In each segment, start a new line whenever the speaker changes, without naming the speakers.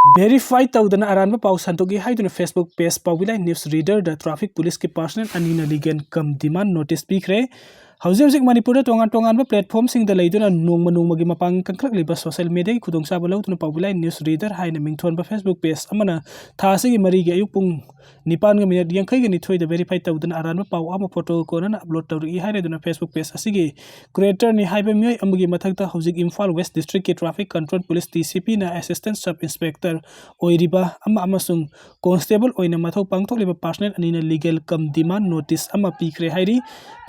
Verified tawdana aranba paw santogi haiduna Facebook page pawbilai news reader da traffic police ki personal anina ligen kam demand notice pikre hauzik Manipur tongan platform sing da leiduna nongma gi mapang kanklak liba social media ki khudong sa balawtuna pawbilai news reader haina mingthon ba Facebook page amana thasi gi mari gi ayupung nipan ga minute yang kai ga ni thoi da verify tawdana aranba paw ama photo ko na upload tawri haina duna Facebook page asigi creator ni haiba mioi amagi mathakta hauzik Imphal West District ki traffic control police TCP na assistant sub inspector oiriba ama amasung constable oina mathau pangthok liba personal anina legal kam demand notice ama pikre hairi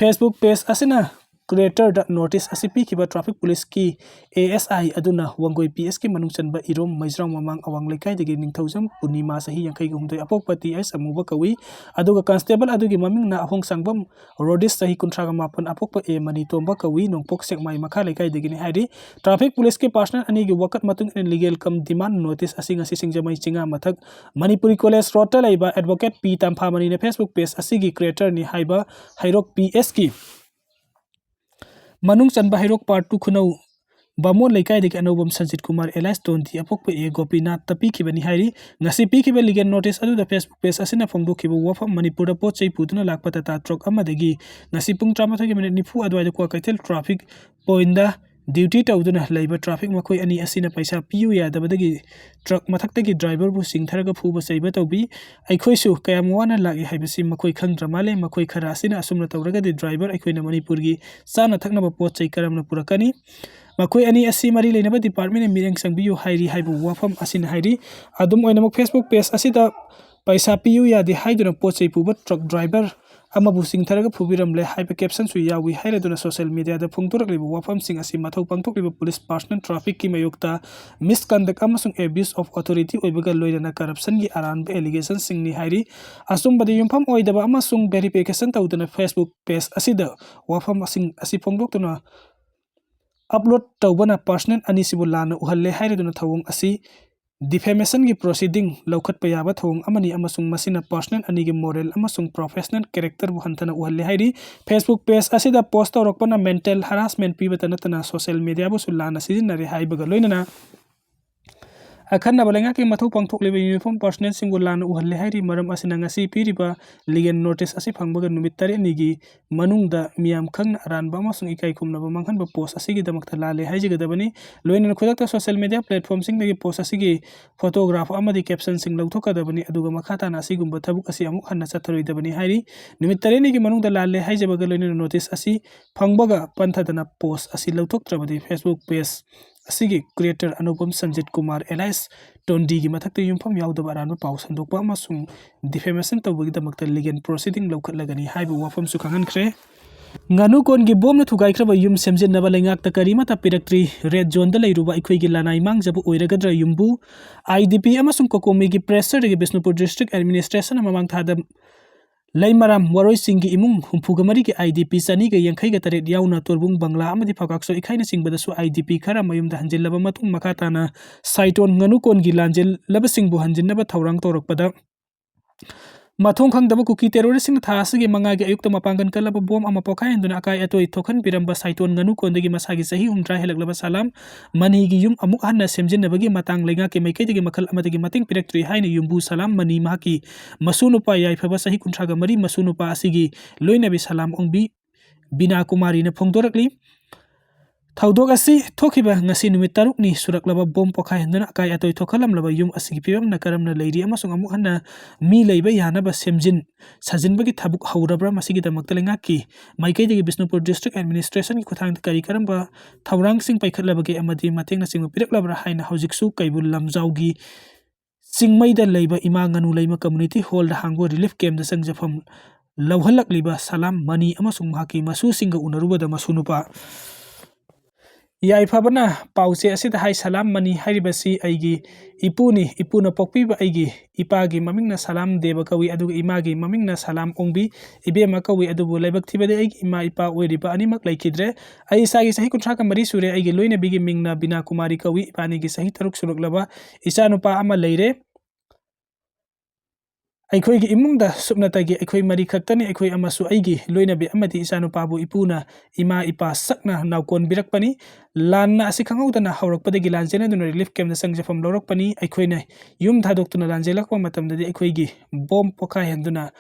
Facebook page asina creator da notice asipi kiba traffic police ki ASI aduna wangoi PS ki manung chanba irom maijrang mamang awang lekai degi ningthaujam punima sahi yankai gumdoi apokpati ai samuba kawi aduga constable adugi maming na ahong sangbam rodis sahi kuntraga mapan apokpa e mani tomba kawi nongpok sekmai makha lekai degi ni hairi traffic police ki personal ani gi wakat matung in legal kam demand notice asinga singjamai chinga mathak manipuri college rota laiba advocate P tampa mani na Facebook page asigi creator ni haiba hairok PS ki manung chanba hairok part 2 khunau bamon lekai de anobam Sanjit Kumar Elias Tonti apokpe e Gopinath tapi khibani hairi ngasi pi khibe legal notice adu da Facebook page asina phongdo khibo wafam Manipur da pot chei putuna lakpata ta truck amadagi ngasi pung 38 minute nifu adwai da kwa kaitel traffic point da duty tawduna leiba traffic makhoi ani asina paisa piu ya dabadagi truck mathakta ki driver bu singtharaga phuba seiba tawbi aikhoisu kayam wana lagi haibasi makhoi khangdramale makhoi khara asina asumna tawraga de driver aikhoina Manipur gi sana thakna ba pot chei karamna purakani makhoi ani asi mari leinaba department mireng sangbiu hairi haibu wafam asin hairi adum oinamak Facebook page asida paisa piu ya de haiduna pot chei puba truck driver ama bu singtharaga phubiram le haiba caption su yawi haireduna social media da phungturak liba wafam sing asi mathau pangthok liba police personal traffic ki mayokta misconduct amasung abuse of authority oibaga loirana corruption gi aranba allegation sing ni hairi asum bade yumpham oidaba amasung verification tawduna Facebook page asida wafam asing asi phongdoktuna upload tawbana personal ani sibu lana uhalle haireduna thawung asi defamation gi proceeding lawkhat payaba thong amani amasung masina personal ani gi moral amasung professional character bu hantana uhalle hairi Facebook page asida post tawrokpana mental harassment pibatana tana social media bu sulana sizinare haibaga loinana akhanna balenga ki mathau pangthok lebe uniform personal singulan uhalle hairi maram asina ngasi piriba legal notice asi phangbaga numit tare nigi manungda miam khangna aranba amasung ikai khumna ba manghan ba post asigi damakta lale haijiga dabani loina khudakta social media platform sing dagi post asigi photograph amadi caption sing lawthoka dabani aduga makhata na asigumba thabuk asi amuk hanna chatharoi dabani hairi numit tare nigi manungda lale haijabaga loina notice asi phangbaga panthadana post asi lawthoktrabadi Facebook page asigi creator anupam Sanjit Kumar Elias Tondi gi mathakta yumpham yaudaba aranba paw sandokpa amasung defamation tawbagi damakta legal proceeding lawkhatlagani haibu wafam su khangankhre nganu kon gi bomna thugai khraba yum semjin naba lengak ta karima ta piraktri red zone da leiruba ikhoi gi lanai mangjabu oiragadra yumbu IDP amasung kokomi gi pressure gi Bisnupur district administration amamang thada Laimaram waroi singi imung humpugamari ki IDP sani ga yankhai ga taret yauna torbung bangla amadi phakakso ikhaina singbada su IDP khara mayum da hanjil laba matung makata na saiton nganu kon gi lanjel laba singbu hanjin naba thaurang torokpada mathong khang daba kuki terrorist sing tha asigi manga gi ayukta mapangan kalaba bom ama pokai anduna akai atoi thokhan biramba saiton nganu kondagi masagi sahi umtra helaklaba salam mani gi yum amuk hanna semjin nabagi matang lenga ke maikai dagi makhal amadagi mating pirektri haina yumbu salam mani mahaki masunupa yai phaba sahi kuntraga mari masunupa asigi loina bi salam ongbi bina kumari na phongdorakli Thaudok asi thokiba ngasi numit taruk ni suraklaba bom pokai handana akai atoi thokhalam laba yum asigi pibam na karamna leiri amasung amuk hanna mi leiba yanaba semjin sajinbagi thabuk haurabra masigi damakta lenga ki maikai degi Bisnupur district administration ki khuthang kari karamba thaurang sing paikhatlabagi amadi mateng na sing piraklabra haina hojiksu kaibul lamjaugi singmaida leiba ima nganu leima community hall da hangbo relief camp da sangjafam lawhalak liba salam mani amasung haki masu singa unaruba da masunupa Yaifabana pause asida hai salam mani haribasi aigi ipuni ipuna pokpiba aigi ipagi mamingna salam deba kawi aduga imagi mamingna salam ongbi ibema kawi adubu laibak thibade aigi ima ipa oiriba animak laikidre ai sagi sahi kuntraka mari sure aigi loina bigi mingna bina kumari kawi ipani gi sahi taruk suraklaba isanupa ama leire ꯑꯩꯈꯣꯏꯒꯤ ꯏꯃꯨꯡꯗ ꯁꯨꯞꯅꯇꯒꯤ ꯑꯩꯈꯣꯏ ꯃꯔꯤ ꯈꯛꯇꯅꯤ ꯑꯩꯈꯣꯏ ꯑꯃꯁꯨ ꯑꯩꯒꯤ ꯂꯣꯏꯅꯕꯤ ꯑꯃꯗꯤ ꯏꯆꯥꯅꯨꯄꯥꯕꯨ ꯏꯄꯨꯅ ꯏꯃꯥ ꯏꯄꯥ ꯁꯛꯅ ꯅꯥꯎꯀꯣꯟꯕꯤꯔꯛꯄꯅꯤ ꯂꯥꯟꯅ ꯑꯁꯤ ꯈꯪꯍꯧꯗꯅ ꯍꯧꯔꯛꯄꯗꯒꯤ ꯂꯥꯟꯖꯦꯟꯅꯗꯨꯅ ꯔꯤꯂꯤꯐ ꯀꯦꯝꯞꯇ ꯆꯪꯖꯐꯝ ꯂꯧꯔꯛꯄꯅꯤ ꯑꯩꯈꯣꯏꯅ ꯌꯨꯝ ꯊꯥꯗꯣꯛꯇꯨꯅ ꯂꯥꯟꯖꯦꯜꯂꯛꯄ ꯃꯇꯝꯗꯗꯤ ꯑꯩꯈꯣꯏꯒꯤ ꯕꯣꯝ ꯄꯣꯈꯥꯏꯍꯟꯗꯨꯅ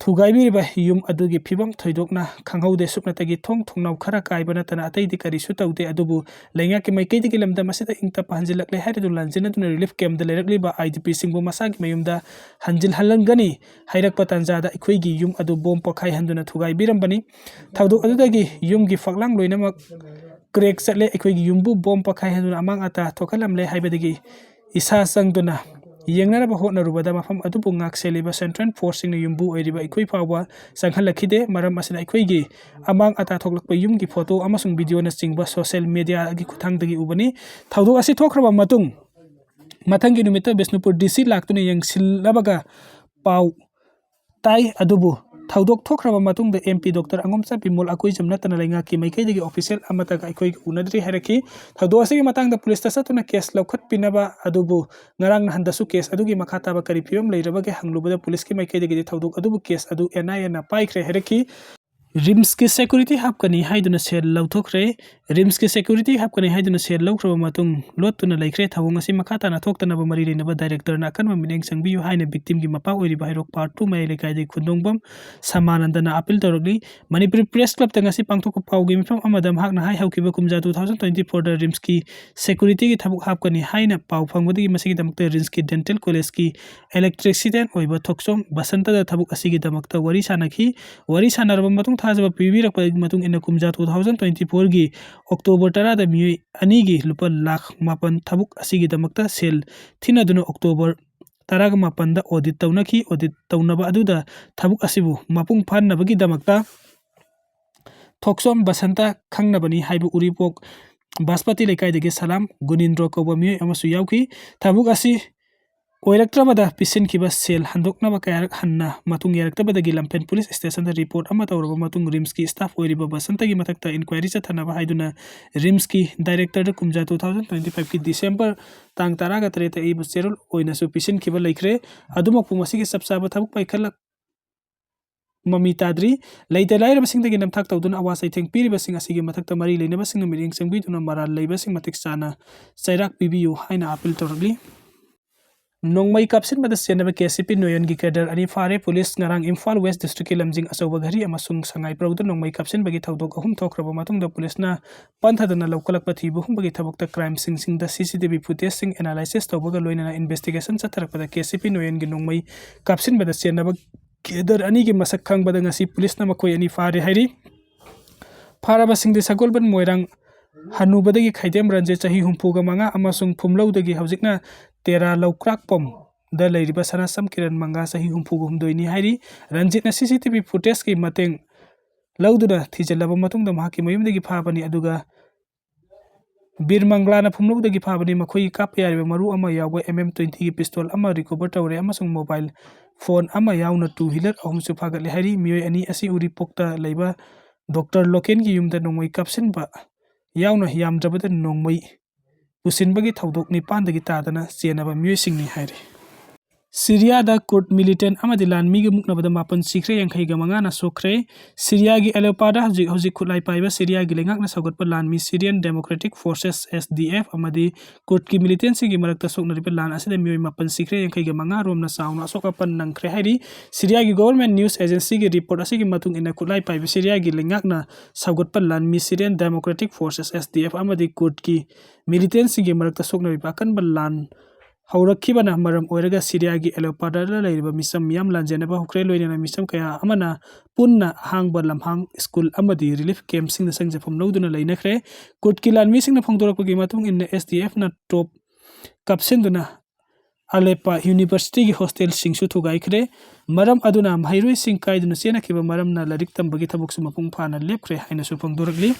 ꯊꯨꯒꯥꯏꯕꯤꯔꯤꯕ ꯌꯨꯝ ꯑꯗꯨꯒꯤ ꯐꯤꯕꯝ ꯊꯣꯏꯗꯣꯛꯅ ꯈꯪꯍꯧꯗꯦ ꯁꯨꯞꯅꯇꯒꯤ ꯊꯣꯡꯅꯥꯎ ꯈꯔ ꯀꯥꯏꯕ ꯅꯠꯇꯅ ꯑꯇꯩꯗꯤ ꯀꯔꯤꯁꯨ ꯇꯧꯗꯦ ꯑꯗꯨꯕꯨ ꯂꯩꯉꯥꯛꯀꯤ ꯃꯥꯏꯀꯩꯗꯒꯤ ꯂꯝꯗꯝ ꯑꯁꯤꯗ ꯏꯪꯇꯞꯄ ꯍꯟꯖꯤꯜꯂꯛꯂꯦ ꯍꯥꯏꯔꯗꯨꯅ ꯂꯥꯟꯖꯦꯟꯅꯗꯨꯅ ꯔꯤꯂꯤꯐ ꯀꯦꯝꯞꯇ ꯂꯩꯔꯛꯂꯤꯕ IDPꯁꯤꯡꯕꯨ ꯃꯁꯥꯒꯤ ꯃꯌꯨꯝꯗ ꯍꯟꯖꯤꯜꯍꯜꯂꯝꯒꯅꯤ ꯍꯥꯏꯔꯛꯄ ꯇꯥꯟꯖꯥꯗ ꯑꯩꯈꯣꯏꯒꯤ ꯌꯨꯝ ꯑꯗꯨ ꯕꯣꯝ ꯄꯣꯈꯥꯏꯍꯟꯗꯨꯅ ꯊꯨꯒꯥꯏꯕꯤꯔꯝꯕꯅꯤ ꯊꯧꯗꯣꯛ ꯑꯗꯨꯗꯒꯤ ꯌꯨꯝꯒꯤ ꯐꯛꯂꯥꯡ ꯂꯣꯏꯅꯃꯛ ꯀ꯭ꯔꯦꯛ ꯆꯠꯂꯦ ꯑꯩꯈꯣꯏꯒꯤ ꯌꯨꯝꯕꯨ ꯕꯣꯝ ꯄꯣꯈꯥꯏꯍꯟꯗꯨꯅ ꯑꯃꯥꯡ ꯑꯇꯥ ꯊꯣꯛꯍꯜꯂꯝꯂꯦ ꯍꯥꯏꯕꯗꯒꯤ ꯏꯁꯥ ꯆꯪꯗꯨꯅ ꯌꯦꯡꯅꯅꯕ ꯍꯣꯠꯅꯔꯨꯕꯗ ꯃꯐꯝ ꯑꯗꯨꯕꯨ ꯉꯥꯛꯁꯦꯜꯂꯤꯕ ꯁꯦꯟꯇ꯭ꯔꯦꯜ ꯐꯣꯔꯁꯁꯤꯡꯅ ꯌꯨꯝꯕꯨ ꯑꯣꯏꯔꯤꯕ ꯑꯩꯈꯣꯏ ꯐꯥꯎꯕ ꯆꯪꯍꯜꯂꯛꯈꯤꯗꯦ ꯃꯔꯝ ꯑꯁꯤꯅ ꯑꯩꯈꯣꯏꯒꯤ ꯑꯃꯥꯡ ꯑꯇꯥ ꯊꯣꯛꯂꯛꯄ ꯌꯨꯝꯒꯤ ꯐꯣꯇꯣ ꯑꯃꯁꯨꯡ ꯚꯤꯗꯤꯑꯣꯅꯆꯤꯡꯕ ꯁꯣꯁꯤꯌꯦꯜ ꯃꯤꯗꯤꯌꯥꯒꯤ ꯈꯨꯠꯊꯥꯡꯗꯒꯤ ꯎꯕꯅꯤ ꯊꯧꯗꯣꯛ ꯑꯁꯤ ꯊꯣꯛꯈ꯭ꯔꯕ ꯃꯇꯨꯡ ꯃꯊꯪꯒꯤ ꯅꯨꯃꯤꯠꯇ ꯕꯤꯁꯅꯨꯄꯨꯔ DC ꯂꯥꯛꯇꯨꯅ ꯌꯦꯡꯁꯤꯜꯂꯕꯒ ꯄꯥꯎ ꯇꯥꯏ ꯑꯗꯨꯕꯨ ꯊꯧꯗꯣꯛ ꯊꯣꯛꯈ꯭ꯔꯕ ꯃꯇꯨꯡꯗ MP ꯗꯣꯛꯇꯔ ꯑꯉꯣꯝꯆꯥ ꯕꯤꯃꯣꯜ ꯑꯀꯣꯏꯖꯝ ꯅꯠꯇꯅ ꯂꯩꯉꯥꯛꯀꯤ ꯃꯥꯏꯀꯩꯗꯒꯤ ꯑꯣꯐꯤꯁꯤꯌꯦꯜ ꯑꯃꯠꯇꯒ ꯑꯩꯈꯣꯏꯒ ꯎꯅꯗ꯭ꯔꯤ ꯍꯥꯏꯔꯛꯈꯤ ꯊꯧꯗꯣꯛ ꯑꯁꯤꯒꯤ ꯃꯇꯥꯡꯗ ꯄꯨꯂꯤꯁꯇ ꯆꯠꯇꯨꯅ ꯀꯦꯁ ꯂꯧꯈꯠꯄꯤꯅꯕ ꯑꯗꯨꯕꯨ ꯉꯔꯥꯡ ꯅꯍꯥꯟꯗꯁꯨ ꯀꯦꯁ ꯑꯗꯨꯒꯤ ꯃꯈꯥ ꯇꯥꯕ ꯀꯔꯤ ꯐꯤꯕꯝ ꯂꯩꯔꯕꯒꯦ ꯍꯪꯂꯨꯕꯗ ꯄꯨꯂꯤꯁꯀꯤ ꯃꯥꯏꯀꯩꯗꯒꯤꯗꯤ ꯊꯧꯗꯣꯛ ꯑꯗꯨꯕꯨ ꯀꯦꯁ ꯑꯗꯨ NIAꯅ ꯄꯥꯏꯈ꯭ꯔꯦ ꯍꯥꯏꯔꯛꯈꯤ ꯔꯤꯝꯁꯀꯤ ꯁꯦꯀ꯭ꯌꯨꯔꯤꯇꯤ ꯍꯥꯞꯀꯅꯤ ꯍꯥꯏꯗꯨꯅ ꯁꯦꯜ ꯂꯧꯊꯣꯛꯈ꯭ꯔꯦ ꯔꯤꯝꯁꯀꯤ ꯁꯦꯀ꯭ꯌꯨꯔꯤꯇꯤ ꯍꯥꯞꯀꯅꯤ ꯍꯥꯏꯗꯨꯅ ꯁꯦꯜ ꯂꯧꯈ꯭ꯔꯕ ꯃꯇꯨꯡ ꯂꯣꯠꯇꯨꯅ ꯂꯩꯈ꯭ꯔꯦ ꯊꯧꯑꯣꯡ ꯑꯁꯤ ꯃꯈꯥ ꯇꯥꯅ ꯊꯣꯛꯇꯅꯕ ꯃꯔꯤ ꯂꯩꯅꯕ ꯗꯥꯏꯔꯦꯛꯇꯔꯅ ꯑꯀꯟꯕ ꯃꯤꯠꯌꯦꯡ ꯆꯪꯕꯤꯌꯨ ꯍꯥꯏꯅ ꯚꯤꯛꯇꯤꯝꯒꯤ ꯃꯄꯥ ꯑꯣꯏꯔꯤꯕ ꯍꯩꯔꯣꯛ ꯄꯥꯔꯠ 2 ꯃꯌꯥꯏ ꯂꯩꯀꯥꯏꯗꯒꯤ ꯈꯨꯟꯗꯣꯡꯕꯝ ꯁꯃꯥꯅꯟꯗꯅ ꯑꯄꯤꯜ ꯇꯧꯔꯛꯂꯤ ꯃꯅꯤꯄꯨꯔꯤ ꯄ꯭ꯔꯦꯁ ꯀ꯭ꯂꯕꯇ ꯉꯁꯤ ꯄꯥꯡꯊꯣꯛꯄ ꯄꯥꯎꯒꯤ ꯃꯤꯐꯝ ꯑꯃꯗ ꯃꯍꯥꯛꯅ ꯍꯧꯈꯤꯕ ꯀꯨꯝꯖꯥ 2024ꯗ ꯔꯤꯝꯁꯀꯤ ꯁꯦꯀ꯭ꯌꯨꯔꯤꯇꯤꯒꯤ ꯊꯕꯛ ꯍꯥꯞꯀꯅꯤ ꯍꯥꯏꯅ ꯄꯥꯎ ꯐꯪꯕꯗꯒꯤ ꯃꯁꯤꯒꯤꯗꯃꯛꯇ ꯔꯤꯝꯁꯀꯤ ꯗꯦꯟꯇꯦꯜ ꯀꯣꯂꯦꯖꯀꯤ ꯏꯂꯦꯛꯇ꯭ꯔꯤꯁꯤꯌꯟ ꯑꯣꯏꯕ ꯊꯣꯛꯆꯣꯝ ꯕꯁꯟꯇꯗ ꯊꯕꯛ ꯑꯁꯤꯒꯤꯗꯃꯛꯇ ꯋꯥꯔꯤ ꯁꯥꯅꯈꯤ ꯋꯥꯔꯤ ꯁꯥꯅꯔꯕ ꯃꯇꯨꯡ ꯊꯥꯖꯕ ꯄꯤꯕꯤꯔꯛꯄꯒꯤ ꯃꯇꯨꯡ ꯏꯟꯅ ꯀꯨꯝꯖꯥ 2024ꯒꯤ ꯑꯣꯛꯇꯣꯕꯔ 10ꯗ ꯃꯤꯑꯣꯏ ꯑꯅꯤꯒꯤ ꯂꯨꯄꯥ ꯂꯥꯈ 9 ꯊꯕꯛ ꯑꯁꯤꯒꯤꯗꯃꯛꯇ ꯁꯦꯜ ꯊꯤꯅꯗꯨꯅ ꯑꯣꯛꯇꯣꯕꯔ 18ꯗ ꯑꯣꯗꯤꯠ ꯇꯧꯅꯈꯤ ꯑꯣꯗꯤꯠ ꯇꯧꯅꯕ ꯑꯗꯨꯗ ꯊꯕꯛ ꯑꯁꯤꯕꯨ ꯃꯄꯨꯡ ꯐꯥꯍꯟꯅꯕꯒꯤꯗꯃꯛꯇ ꯊꯣꯛꯆꯣꯝ ꯕꯁꯟꯇ ꯈꯪꯅꯕꯅꯤ ꯍꯥꯏꯕ ꯎꯔꯤꯄꯣꯛ ꯕꯥꯁꯄꯇꯤ ꯂꯩꯀꯥꯏꯗꯒꯤ ꯁꯂꯥꯝ ꯒꯨꯅꯤꯟꯗ꯭ꯔꯣ ꯀꯧꯕ ꯃꯤꯑꯣꯏ ꯑꯃꯁꯨ ꯌꯥꯎꯈꯤ ꯊꯕꯛ ꯑꯁꯤ ꯑꯣꯏꯔꯛꯇ꯭ꯔꯕꯗ ꯄꯤꯁꯤꯟꯈꯤꯕ ꯁꯦꯜ ꯍꯟꯗꯣꯛꯅꯕ ꯀꯌꯥꯔꯛ ꯍꯟꯅ ꯃꯇꯨꯡ ꯌꯥꯔꯛꯇꯕꯗꯒꯤ ꯂꯝꯐꯦꯟ ꯄꯨꯂꯤꯁ ꯁ꯭ꯇꯦꯁꯟꯗ ꯔꯤꯄꯣꯔꯠ ꯑꯃ ꯇꯧꯔꯕ ꯃꯇꯨꯡ ꯔꯤꯝꯁꯀꯤ ꯁ꯭ꯇꯥꯐ ꯑꯣꯏꯔꯤꯕ ꯕꯁꯟꯇꯒꯤ ꯃꯊꯛꯇ ꯏꯟꯀ꯭ꯋꯥꯏꯔꯤ ꯆꯠꯊꯅꯕ ꯍꯥꯏꯗꯨꯅ ꯔꯤꯝꯁꯀꯤ ꯗꯥꯏꯔꯦꯛꯇꯔꯗ ꯀꯨꯝꯖꯥ 2025ꯒꯤ ꯗꯤꯁꯦꯝꯕꯔ ꯇꯥꯡ 18ꯗ ꯑꯏꯕ ꯆꯦꯔꯣꯜ ꯑꯣꯏꯅꯁꯨ ꯄꯤꯁꯤꯟꯈꯤꯕ ꯂꯩꯈ꯭ꯔꯦ ꯑꯗꯨꯃꯛꯄꯨ ꯃꯁꯤꯒꯤ ꯆꯞ ꯆꯥꯕ ꯊꯕꯛ ꯄꯥꯏꯈꯠꯂꯛ ꯃꯃꯤ ꯇꯥꯗ꯭ꯔꯤ ꯂꯩꯇ ꯂꯥꯏꯔꯕꯁꯤꯡꯗꯒꯤ ꯅꯝꯊꯥꯛ ꯇꯧꯗꯨꯅ ꯑꯋꯥ ꯆꯩꯊꯦꯡ ꯄꯤꯔꯤꯕꯁꯤꯡ ꯑꯁꯤꯒꯤ ꯃꯊꯛꯇ ꯃꯔꯤ ꯂꯩꯅꯕꯁꯤꯡꯅ ꯃꯤꯠꯌꯦꯡ ꯆꯪꯕꯤꯗꯨꯅ ꯃꯔꯥꯜ ꯂꯩꯕꯁꯤꯡ ꯃꯇꯤꯛ ꯆꯥꯅ ꯆꯩꯔꯥꯛ ꯄꯤꯕꯤꯌꯨ ꯍꯥꯏꯅ ꯑꯄꯤꯜ ꯇꯧꯔꯛꯂꯤ ꯅꯣꯡꯃꯩ ꯀꯥꯞꯁꯤꯟꯕꯗ ꯆꯦꯟꯅꯕ KCP ꯅꯣꯌꯟꯒꯤ ꯀꯦꯗꯔ ꯑꯅꯤ ꯐꯥꯔꯦ ꯄꯨꯂꯤꯁ ꯉꯔꯥꯡ ꯏꯝꯐꯥꯜ ꯋꯦꯁ ꯗꯤꯁꯇ꯭ꯔꯤꯛꯀꯤ ꯂꯝꯖꯤꯡ ꯑꯆꯧꯕ ꯘꯔꯤ ꯑꯃꯁꯨꯡ ꯁꯉꯥꯏꯄ꯭ꯔꯧꯗ ꯅꯣꯡꯃꯩ ꯀꯥꯞꯁꯤꯟꯕꯒꯤ ꯊꯧꯗꯣꯛ 3 ꯊꯣꯛꯈ꯭ꯔꯕ ꯃꯇꯨꯡꯗ ꯄꯨꯂꯤꯁꯅ ꯄꯟꯊꯗꯅ ꯂꯧꯈꯠꯂꯛꯄ ꯊꯤꯕ ꯍꯨꯝꯕꯒꯤ ꯊꯕꯛꯇ ꯀ꯭ꯔꯥꯏꯝꯁꯤꯡꯗ CCTV ꯐꯨꯇꯦꯖꯁꯤꯡ ꯑꯦꯅꯥꯂꯥꯏꯁꯤꯁ ꯇꯧꯕꯒ ꯂꯣꯏꯅꯅ ꯏꯟꯚꯦꯁꯇꯤꯒꯦꯁꯟ ꯆꯠꯊꯔꯛꯄꯗ KCP ꯅꯣꯌꯟꯒꯤ ꯅꯣꯡꯃꯩ ꯀꯥꯞꯁꯤꯟꯕꯗ ꯆꯦꯟꯅꯕ ꯀꯦꯗꯔ ꯑꯅꯤꯒꯤ ꯃꯁꯛ ꯈꯪꯕꯗ ꯉꯁꯤ ꯄꯨꯂꯤꯁꯅ ꯃꯈꯣꯏ ꯑꯅꯤ ꯐꯥꯔꯦ ꯍꯥꯏꯔꯤ ꯐꯥꯔꯕꯁꯤꯡꯗꯤ ꯁꯒꯣꯜꯕꯟ ꯃꯣꯏꯔꯥꯡ ꯍꯅꯨꯕꯗꯒꯤ ꯈꯩꯗꯦꯝ ꯔꯟꯖꯤꯠ ꯆꯍꯤ 65 ꯑꯃꯁꯨꯡ ꯐꯨꯝꯂꯧꯗꯒꯤ ꯍꯧꯖꯤꯛꯅ ꯇꯦꯔꯥ ꯂꯧꯀ꯭ꯔꯥꯛꯄꯝ ꯗ ꯂꯩꯔꯤꯕ ꯁꯅꯥꯁꯝ ꯀꯤꯔꯟ ꯃꯪꯒꯥ ꯆꯍꯤ 63ꯅꯤ ꯍꯥꯏꯔꯤ ꯔꯟꯖꯤꯠꯅ CCTV ꯐꯨꯇꯦꯖꯀꯤ ꯃꯇꯦꯡ ꯂꯧꯗꯨꯅ ꯊꯤꯖꯤꯜꯂꯕ ꯃꯇꯨꯡꯗ ꯃꯍꯥꯛꯀꯤ ꯃꯌꯨꯝꯗꯒꯤ ꯐꯥꯕꯅꯤ ꯑꯗꯨꯒ ꯕꯤꯔꯃꯪꯒ꯭ꯂꯥꯅ ꯐꯨꯝꯂꯧꯗꯒꯤ ꯐꯥꯕꯅꯤ ꯃꯈꯣꯏꯒꯤ ꯀꯥꯞꯄ ꯌꯥꯔꯤꯕ ꯃꯔꯨ ꯑꯃ ꯌꯥꯎꯕ MM-20ꯒꯤ ꯄꯤꯁꯇꯣꯜ ꯑꯃ ꯔꯤꯀꯣꯚꯔ ꯇꯧꯔꯦ ꯑꯃꯁꯨꯡ ꯃꯣꯕꯥꯏꯜ ꯐꯣꯟ ꯑꯃ ꯌꯥꯎꯅ 2 ꯋ꯭ꯍꯤꯂꯔ 3ꯁꯨ ꯐꯥꯒꯠꯂꯦ ꯍꯥꯏꯔꯤ ꯃꯤꯑꯣꯏ ꯑꯅꯤ ꯑꯁꯤ ꯎꯔꯤꯄꯣꯛꯇ ꯂꯩꯕ ꯗꯣꯛꯇꯔ ꯂꯣꯀꯦꯟꯒꯤ ꯌꯨꯝꯗ ꯅꯣꯡꯃꯩ ꯀꯥꯞꯁꯤꯟꯕ ꯌꯥꯎꯅ ꯌꯥꯝꯗ꯭ꯔꯕꯗ ꯅꯣꯡꯃꯩ ꯄꯨꯁꯤꯟꯕꯒꯤ ꯊꯧꯗꯣꯛ 9ꯗꯒꯤ ꯇꯥꯗꯅ ꯆꯦꯟꯅꯕ ꯃꯤꯑꯣꯏꯁꯤꯡꯅꯤ ꯍꯥꯏꯔꯤ ꯁꯤꯔꯤꯌꯥꯗ ꯀꯨꯔd ꯃꯤꯂꯤꯇꯦꯟ ꯑꯃꯗꯤ ꯂꯥꯟꯃꯤꯒꯤ ꯃꯨꯛꯅꯕꯗ 7 ꯁꯤꯈ꯭ꯔꯦ 55ꯅ ꯁꯣꯛꯈ꯭ꯔꯦ ꯁꯤꯔꯤꯌꯥꯒꯤ ꯑꯦꯂꯦꯄꯥꯗ ꯍꯧꯖꯤꯛ ꯈꯨꯠꯂꯥꯏ ꯄꯥꯏꯕ ꯁꯤꯔꯤꯌꯥꯒꯤ ꯂꯩꯉꯥꯛꯅ ꯁꯧꯒꯠꯄ ꯂꯥꯟꯃꯤ ꯁꯤꯔꯤꯌꯟ ꯗꯦꯃꯣꯀ꯭ꯔꯦꯇꯤꯛ ꯐꯣꯔꯁꯦꯁ SDF ꯑꯃꯗꯤ ꯀꯨꯔꯗꯀꯤ ꯃꯤꯂꯤꯇꯦꯟꯁꯤꯡꯒꯤ ꯃꯔꯛꯇ ꯁꯣꯛꯅꯔꯤꯕ ꯂꯥꯟ ꯑꯁꯤꯗ ꯃꯤꯑꯣꯏ 7 ꯁꯤꯈ꯭ꯔꯦ 55 ꯔꯣꯝꯅ ꯆꯥꯎꯅ ꯑꯁꯣꯛ ꯑꯄꯟ ꯅꯪꯈ꯭ꯔꯦ ꯍꯥꯏꯔꯤ ꯁꯤꯔꯤꯌꯥꯒꯤ ꯒꯣꯚꯔꯟꯃꯦꯟꯠ ꯅ꯭ꯌꯨꯁ ꯑꯦꯖꯦꯟꯁꯤꯒꯤ ꯔꯤꯄꯣꯔꯠ ꯑꯁꯤꯒꯤ ꯃꯇꯨꯡ ꯏꯟꯅ ꯈꯨꯠꯂꯥꯏ ꯄꯥꯏꯕ ꯁꯤꯔꯤꯌꯥꯒꯤ ꯂꯩꯉꯥꯛꯅ ꯁꯧꯒꯠꯄ ꯂꯥꯟꯃꯤ ꯁꯤꯔꯤꯌꯟ ꯗꯦꯃꯣꯀ꯭ꯔꯦꯇꯤक ꯐꯣꯔꯁꯦꯁ SDF ꯑꯃꯗꯤ ꯀꯨꯔꯗꯀꯤ ꯃꯤꯂꯤꯇꯦꯟꯁꯤꯡꯒꯤ ꯃꯔꯛꯇ ꯁꯣꯛꯅꯔꯤꯕ ꯑꯀꯟꯕ ꯂꯥꯟ ꯍꯧꯔꯛꯈꯤꯕꯅ ꯃꯔꯝ ꯑꯣꯏꯔꯒ ꯁꯤꯔꯤꯌꯥꯒꯤ ꯑꯦꯂꯦꯄꯥꯗ ꯂꯩꯔꯤꯕ ꯃꯤꯆꯝ ꯃꯤꯌꯥꯝ ꯂꯥꯟꯖꯦꯟꯅꯕ ꯍꯧꯈ꯭ꯔꯦ ꯂꯣꯏꯅꯅ ꯃꯤꯆꯝ ꯀꯌꯥ ꯑꯃꯅ ꯄꯨꯟꯅ ꯑꯍꯥꯡꯕ ꯂꯝꯍꯥꯡ ꯁ꯭ꯀꯨꯜ ꯑꯃꯗꯤ ꯔꯤꯂꯤꯐ ꯀꯦꯝꯞꯁꯤꯡꯗ ꯆꯪꯖꯐꯝ ꯂꯧꯗꯨꯅ ꯂꯩꯅꯈ꯭ꯔꯦ ꯀꯨꯔꯗꯀꯤ ꯂꯥꯟꯃꯤꯁꯤꯡꯅ ꯐꯣꯡꯗꯣꯔꯛꯄꯒꯤ ꯃꯇꯨꯡ ꯏꯟꯅ SDFꯅ ꯇꯣꯞ ꯀꯥꯞꯁꯤꯟꯗꯨꯅ ꯑꯂꯦꯄꯥ ꯌꯨꯅꯤꯚꯔꯁꯤꯇꯤꯒꯤ ꯍꯣꯁꯇꯦꯜꯁꯤꯡꯁꯨ ꯊꯨꯒꯥꯏꯈ꯭ꯔꯦ ꯃꯔꯝ ꯑꯗꯨꯅ ꯃꯍꯩꯔꯣꯏꯁꯤꯡ ꯀꯥꯏꯗꯨꯅ ꯆꯦꯟꯅꯈꯤꯕ ꯃꯔꯝꯅ ꯂꯥꯏꯔꯤꯛ ꯇꯝꯕꯒꯤ ꯊꯕꯛꯁꯨ ꯃꯄꯨꯡ ꯐꯥꯅ ꯂꯦꯞꯈ꯭ꯔꯦ ꯍꯥꯏꯅꯁꯨ ꯐꯣꯡꯗꯣꯔꯛꯂꯤ